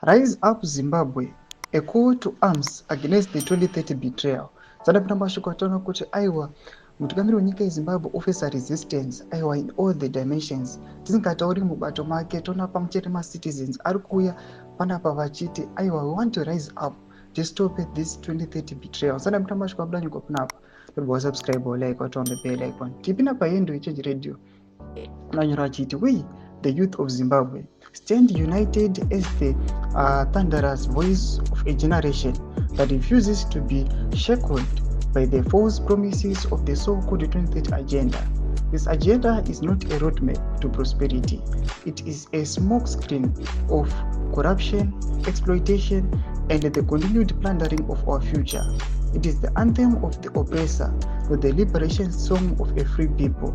Rise Up Zimbabwe, a call to arms against the 2030 betrayal. Zadapita mashoko ataona kuti aiwa mutungamiri wenyika yeZimbabwe officer resistance aiwa in all the dimensions. Tisingatauri mubato make tona pamchete ma-citizens ari kuuya panapa vachiti aiwa we want to rise up to stop this 2030 betrayal. Zadapita mashoko abudanyiko panapa. Don't subscribe or like or turn the bell icon. Tipina payendo iChange Radio. Nanyora chiti we the youth of Zimbabwe stand united as the thunderous voice of a generation that refuses to be shackled by the false promises of the so-called 2030 agenda. This agenda is not a roadmap to prosperity. It is a smokescreen of corruption, exploitation, and the continued plundering of our future. It is the anthem of the oppressor, not the liberation song of a free people.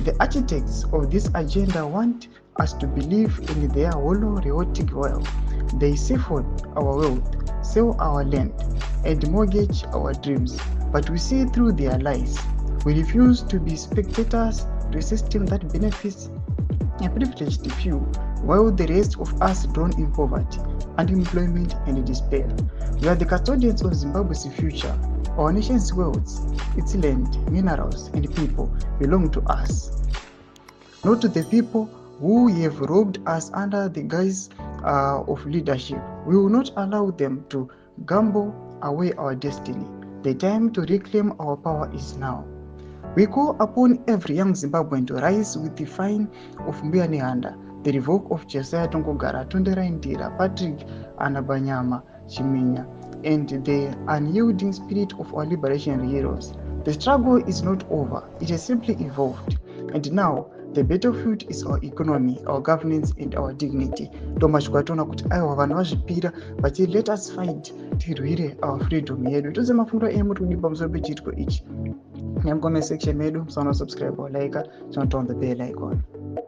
The architects of this agenda want us to believe in their hollow, chaotic world. They siphon our wealth, sell our land, and mortgage our dreams. But we see through their lies. We refuse to be spectators to a system that benefits a privileged few, while the rest of us drown in poverty, unemployment, and despair. We are the custodians of Zimbabwe's future. Our nation's wealth, its land, minerals, and people belong to us, not to the people who have robbed us under the guise of leadership. We will not allow them to gamble away our destiny. The time to reclaim our power is now. We call upon every young Zimbabwean to rise with the fine of Mbuya Nehanda, the revoke of Josiah Tongogara, Tondera Indira, Patrick Anabanyama Chiminya, and the unyielding spirit of our liberation heroes. The struggle is not over, it has simply evolved. And now, the battlefield is our economy, our governance, and our dignity. Tomashukwa tona kuti aiwa vanhu vazvipira vachiti let us fight tirwire our freedom yedu. Toze mafundo emuri kudi pamusoro pechitiko ichi. Nyamukome section medu, musaona subscribe or like, turn on the bell icon.